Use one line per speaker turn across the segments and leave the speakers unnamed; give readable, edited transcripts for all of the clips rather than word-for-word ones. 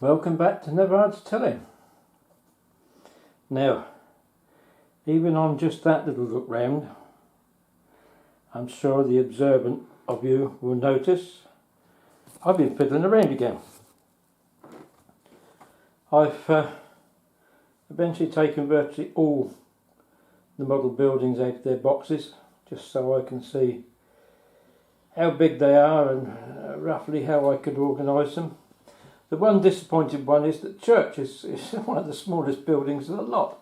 Welcome back to Never Hard to Telling. Now, even on just that little look round, I'm sure the observant of you will notice I've been fiddling around again. I've eventually taken virtually all the model buildings out of their boxes, just so I can see how big they are and roughly how I could organise them. The one disappointing one is that church is one of the smallest buildings of the lot.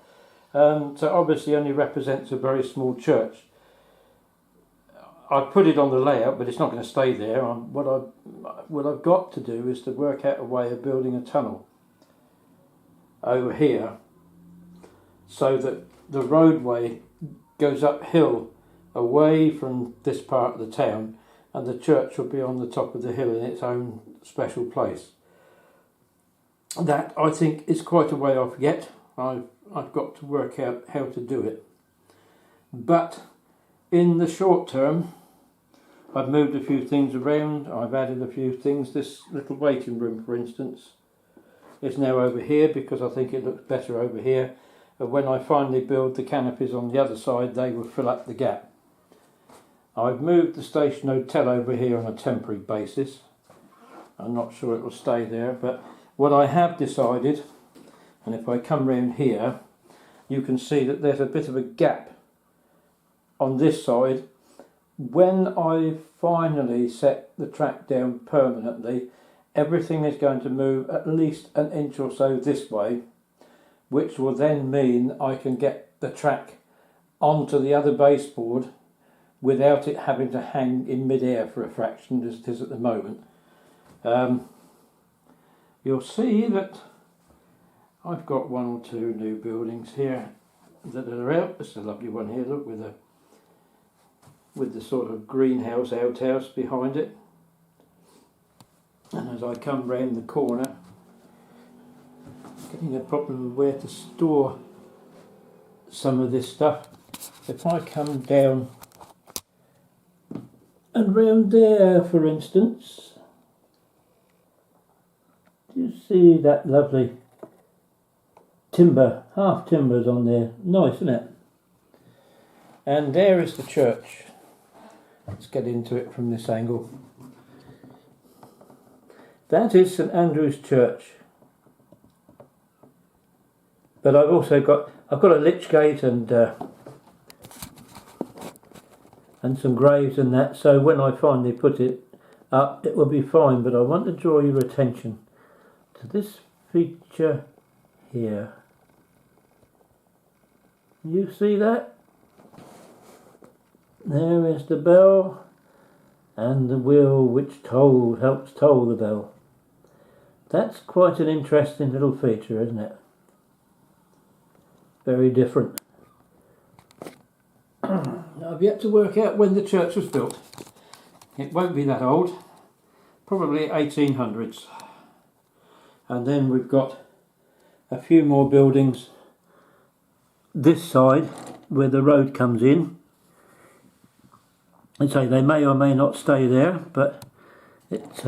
So obviously only represents a very small church. I put it on the layout, but it's not going to stay there. What I've got to do is to work out a way of building a tunnel over here so that the roadway goes uphill away from this part of the town, and the church will be on the top of the hill in its own special place. That, I think, is quite a way off yet. I've got to work out how to do it. But in the short term, I've moved a few things around. I've added a few things. This little waiting room, for instance, is now over here because I think it looks better over here. And when I finally build the canopies on the other side, they will fill up the gap. I've moved the station hotel over here on a temporary basis. I'm not sure it will stay there, but what I have decided, and if I come round here, you can see that there's a bit of a gap on this side. When I finally set the track down permanently, everything is going to move at least an inch or so this way, which will then mean I can get the track onto the other baseboard without it having to hang in mid-air for a fraction as it is at the moment. You'll see that I've got one or two new buildings here that are out. There's a lovely one here, look, with the sort of greenhouse outhouse behind it. And as I come round the corner, getting a problem of where to store some of this stuff. If I come down and round there, for instance, do you see that lovely timber, half timbers on there? Nice, isn't it? And there is the church. Let's get into it from this angle. That is St Andrew's Church. But I've also got a lich gate and some graves and that, so when I finally put it up it will be fine. But I want to draw your attention to this feature here. You see that? There is the bell and the wheel which helps toll the bell. That's quite an interesting little feature, isn't it? Very different. I've yet to work out when the church was built. It won't be that old, probably 1800s. And then we've got a few more buildings this side where the road comes in. And say they may or may not stay there, but it's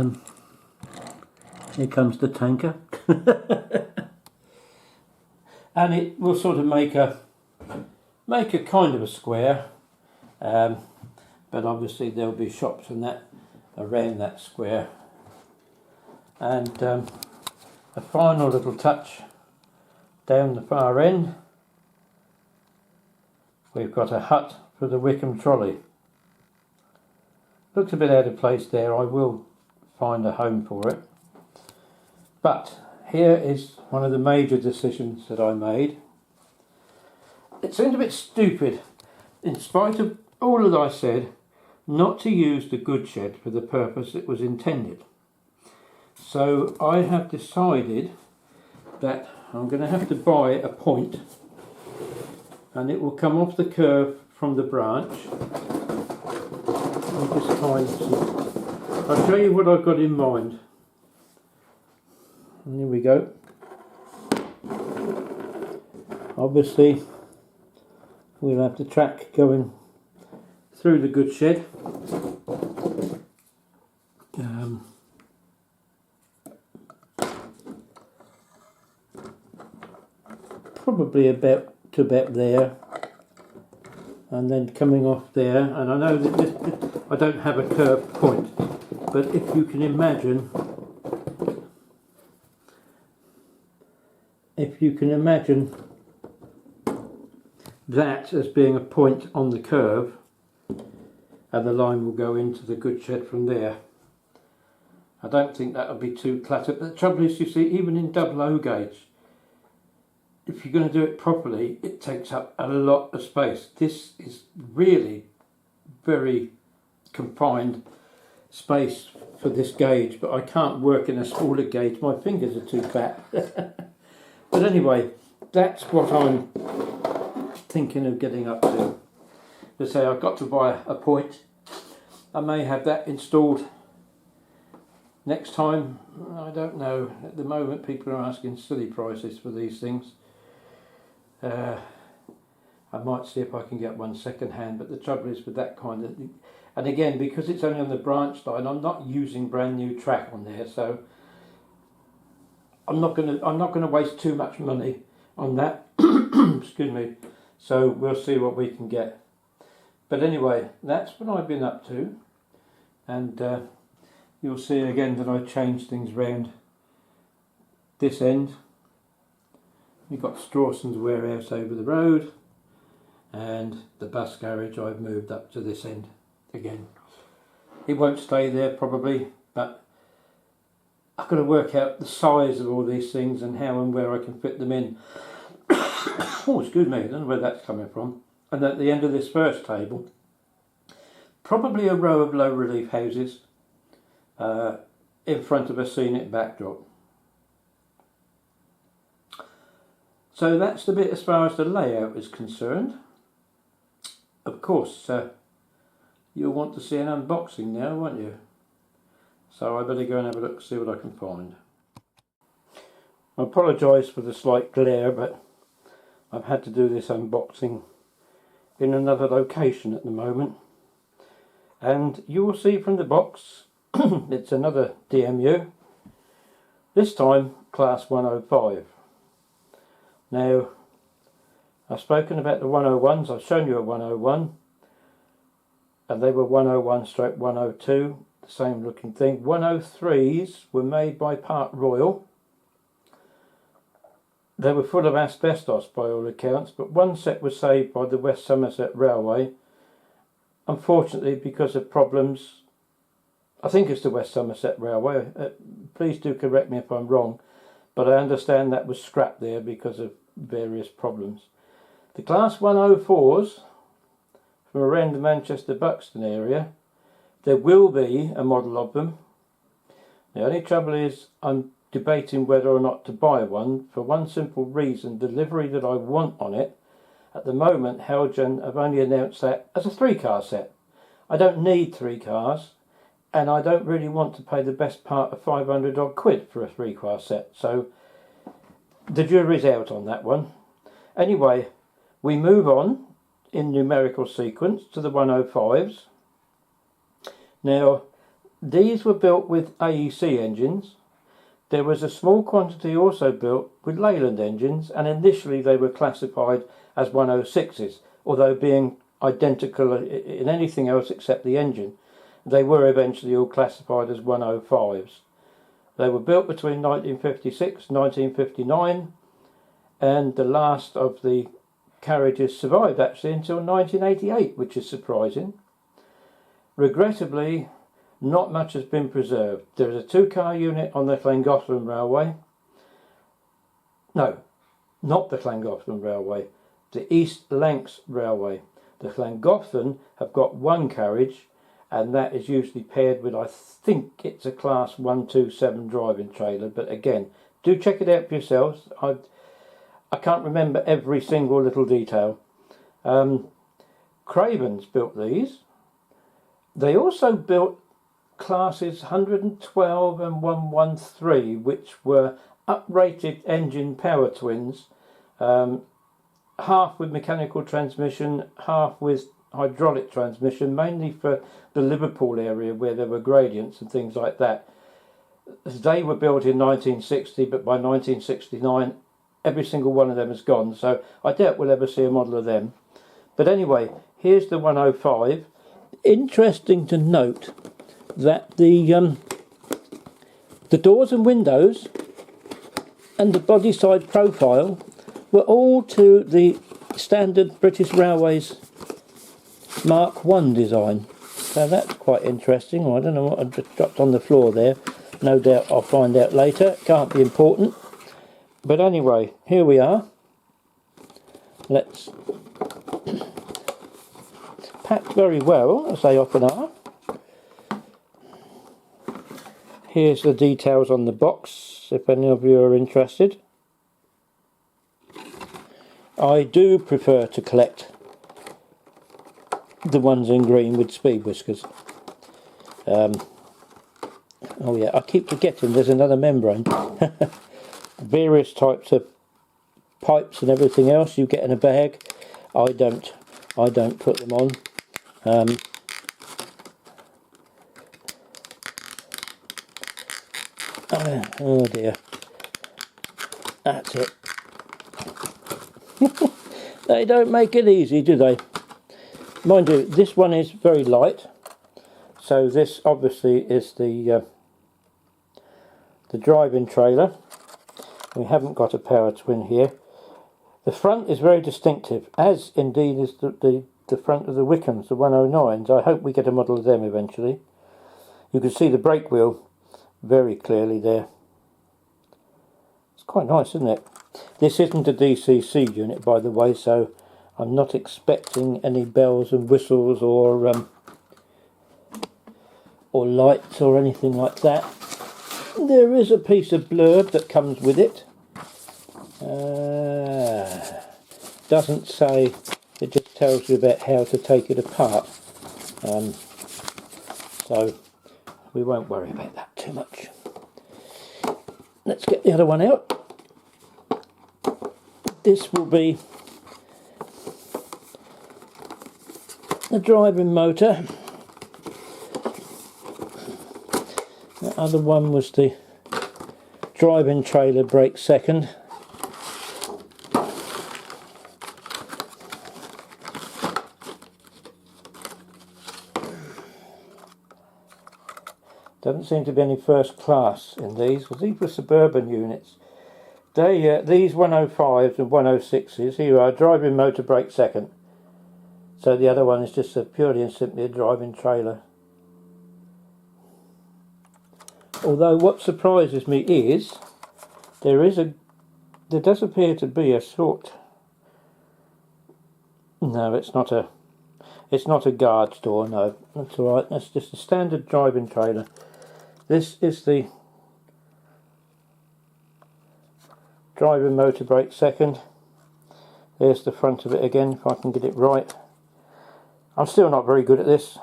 here comes the tanker. And it will sort of make a kind of a square, but obviously there'll be shops and that around that square. And a final little touch down the far end, we've got a hut for the Wickham trolley. Looks a bit out of place there. I will find a home for it. But here is one of the major decisions that I made. It seemed a bit stupid, in spite of all that I said, not to use the goods shed for the purpose it was intended. So I have decided that I'm going to have to buy a point, and it will come off the curve from the branch. I'll show you what I've got in mind. And here we go. Obviously we'll have the track going through the goods shed. probably about to about there, and then coming off there. And I know that this, I don't have a curved point, but if you can imagine, that as being a point on the curve, and the line will go into the goods shed from there. I don't think that'll be too cluttered. But the trouble is, you see, even in double O gauge, if you're going to do it properly, it takes up a lot of space. This is really very confined space for this gauge, but I can't work in a smaller gauge. My fingers are too fat. But anyway, that's what I'm thinking of getting up to. As I say, I've got to buy a point. I may have that installed next time. I don't know. At the moment, people are asking silly prices for these things. I might see if I can get one second hand, but the trouble is with that kind of, and again, because it's only on the branch line, I'm not using brand new track on there, so I'm not gonna waste too much money on that. Excuse me. So we'll see what we can get. But anyway, that's what I've been up to, and you'll see again that I changed things round this end. We've got Strawson's warehouse over the road, and the bus garage I've moved up to this end again. It won't stay there probably, but I've got to work out the size of all these things and how and where I can fit them in. Oh, excuse me, I don't know where that's coming from. And at the end of this first table, probably a row of low relief houses in front of a scenic backdrop. So that's the bit as far as the layout is concerned. Of course, you'll want to see an unboxing now, won't you? So I better go and have a look, see what I can find. I apologise for the slight glare, but I've had to do this unboxing in another location at the moment. And you will see from the box, it's another DMU, this time class 105. Now, I've spoken about the 101s, I've shown you a 101, and they were 101/102, the same looking thing. 103s were made by Park Royal. They were full of asbestos by all accounts, but one set was saved by the West Somerset Railway. Unfortunately, because of problems, I think it's the West Somerset Railway, please do correct me if I'm wrong, but I understand that was scrapped there because of various problems. The class 104s from around the Manchester Buxton area, there will be a model of them. The only trouble is I'm debating whether or not to buy one for one simple reason: the livery that I want on it. At the moment, Helgen have only announced that as a 3-car set. I don't need 3 cars, and I don't really want to pay the best part of 500 odd quid for a 3-car set. So the jury's out on that one. Anyway, we move on in numerical sequence to the 105s. Now, these were built with AEC engines. There was a small quantity also built with Leyland engines, and initially they were classified as 106s, although being identical in anything else except the engine, they were eventually all classified as 105s. They were built between 1956 and 1959, and the last of the carriages survived actually until 1988, which is surprising. Regrettably, not much has been preserved. There is a 2-car unit on the Llangollen Railway. No, not the Llangollen Railway, the East Lancs Railway. The Llangollen have got 1 carriage, and that is usually paired with, I think it's a class 127 driving trailer, but again, do check it out for yourselves. I can't remember every single little detail. Cravens built these. They also built classes 112 and 113, which were uprated engine power twins, half with mechanical transmission, half with hydraulic transmission, mainly for the Liverpool area where there were gradients and things like that. They were built in 1960, but by 1969 every single one of them has gone, so I doubt we'll ever see a model of them. But anyway, here's the 105. Interesting to note that the doors and windows and the body side profile were all to the standard British Railways Mark 1 design. So that's quite interesting. I don't know what I just dropped on the floor there. No doubt I'll find out later. Can't be important. But anyway, here we are. Let's packed very well, as they often are. Here's the details on the box, if any of you are interested. I do prefer to collect the ones in green with speed whiskers. Oh yeah, I keep forgetting there's another membrane. Various types of pipes and everything else you get in a bag. I don't put them on. Oh dear. That's it. They don't make it easy, do they? Mind you, this one is very light. So this obviously is the driving trailer. We haven't got a power twin here. The front is very distinctive, as indeed is the front of the Wickhams, the 109s. I hope we get a model of them eventually. You can see the brake wheel very clearly there. It's quite nice, isn't it? This isn't a DCC unit, by the way, so I'm not expecting any bells and whistles or lights or anything like that. There is a piece of blurb that comes with it. Doesn't say, it just tells you about how to take it apart. So we won't worry about that too much. Let's get the other one out. This will be the driving motor. The other one was the driving trailer brake second. Doesn't seem to be any first class in these, because these were suburban units. They these 105s and 106s, here are driving motor brake second. So the other one is just purely and simply a driving trailer. Although what surprises me is there does appear to be a sort. No, it's not a guard's door. No, that's all right. That's just a standard driving trailer. This is the driving motor brake second. There's the front of it again, if I can get it right. I'm still not very good at this,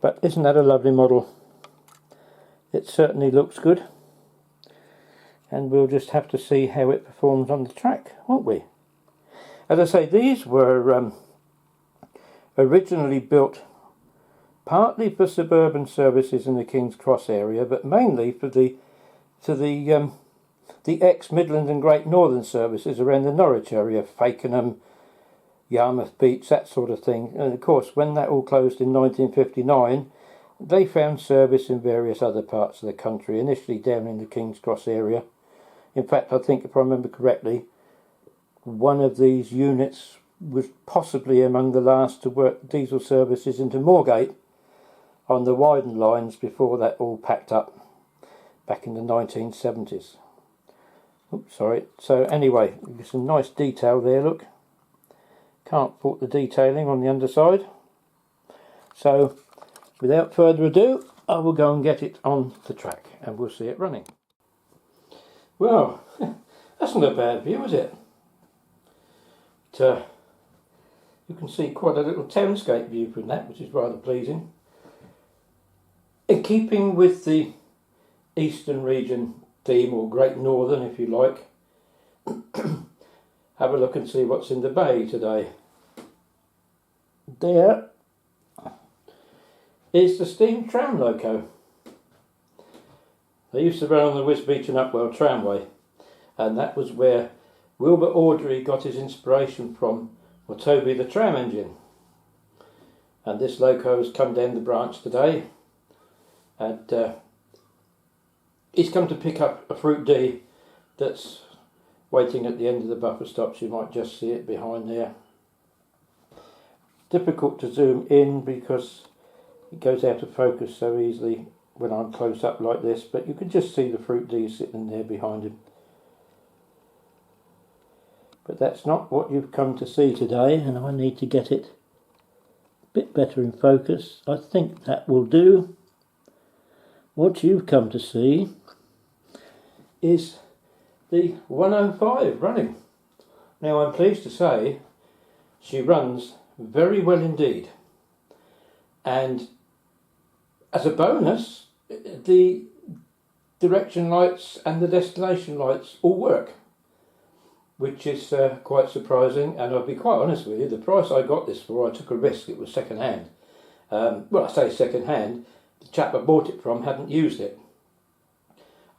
but isn't that a lovely model? It certainly looks good, and we'll just have to see how it performs on the track, won't we? As I say, these were originally built partly for suburban services in the King's Cross area, but mainly for the ex-Midland and Great Northern services around the Norwich area, Fakenham, Yarmouth Beach, that sort of thing. And of course, when that all closed in 1959, they found service in various other parts of the country, initially down in the King's Cross area. In fact, I think, if I remember correctly, one of these units was possibly among the last to work diesel services into Moorgate on the Wyden lines before that all packed up back in the 1970s. Oops, sorry. So anyway, there's some nice detail there, look. Can't fault the detailing on the underside. So without further ado, I will go and get it on the track and we'll see it running. Well, that's not a bad view, is it? You can see quite a little townscape view from that, which is rather pleasing. In keeping with the Eastern region theme, or Great Northern if you like, have a look and see what's in the bay today. There is the steam tram loco. They used to run on the Wisbeach and Upwell tramway, and that was where Wilbur Awdry got his inspiration from for Toby the tram engine. And this loco has come down the branch today, and he's come to pick up a Fruit D that's waiting at the end of the buffer stops. You might just see it behind there. Difficult to zoom in because it goes out of focus so easily when I'm close up like this, but you can just see the Fruit D sitting there behind him. But that's not what you've come to see today, and I need to get it a bit better in focus. I think that will do. What you've come to see is the 105 running. Now I'm pleased to say she runs very well indeed, and as a bonus the direction lights and the destination lights all work, which is quite surprising. And I'll be quite honest with you, the price I got this for, I took a risk. It was second hand. Well, I say second hand, the chap I bought it from hadn't used it.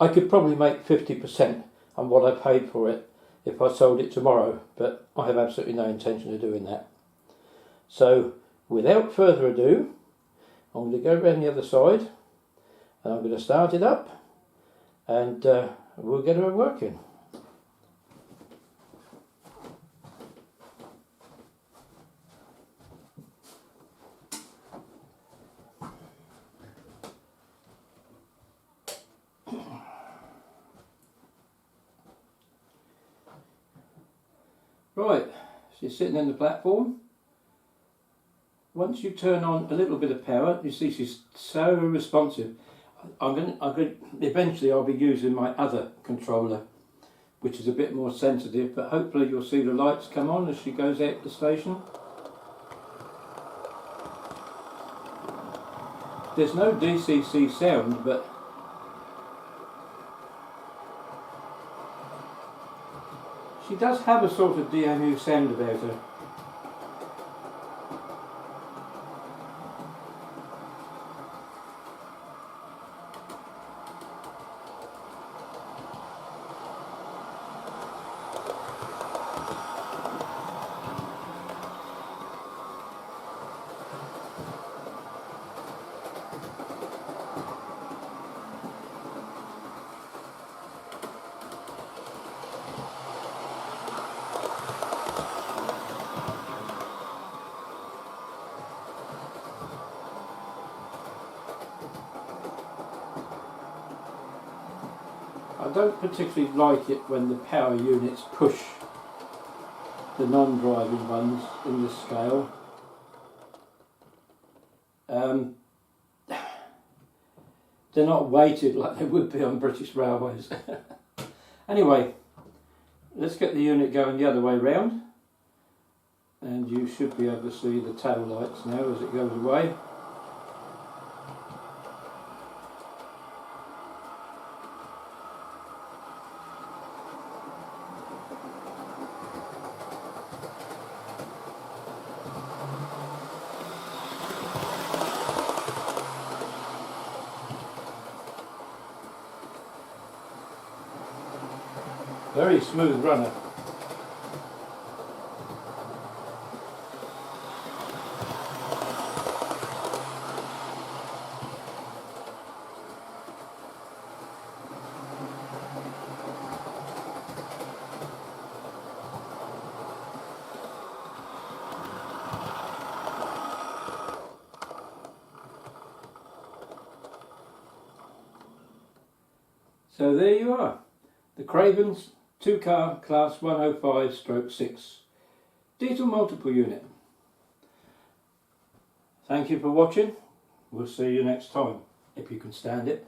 I could probably make 50% on what I paid for it if I sold it tomorrow, but I have absolutely no intention of doing that. So without further ado, I'm going to go around the other side and I'm going to start it up, and we'll get her working. Right, she's sitting on the platform. Once you turn on a little bit of power, you see she's so responsive. Eventually I'll be using my other controller, which is a bit more sensitive, but hopefully you'll see the lights come on as she goes out the station. There's no DCC sound, but she does have a sort of DMU sound about her. I don't particularly like it when the power units push the non-driving ones in this scale. They're not weighted like they would be on British Railways. Anyway, let's get the unit going the other way round, and you should be able to see the tail lights now as it goes away. Very smooth runner. So there you are, the Cravens 2-car class 105/6 diesel multiple unit. Thank you for watching. We'll see you next time, if you can stand it.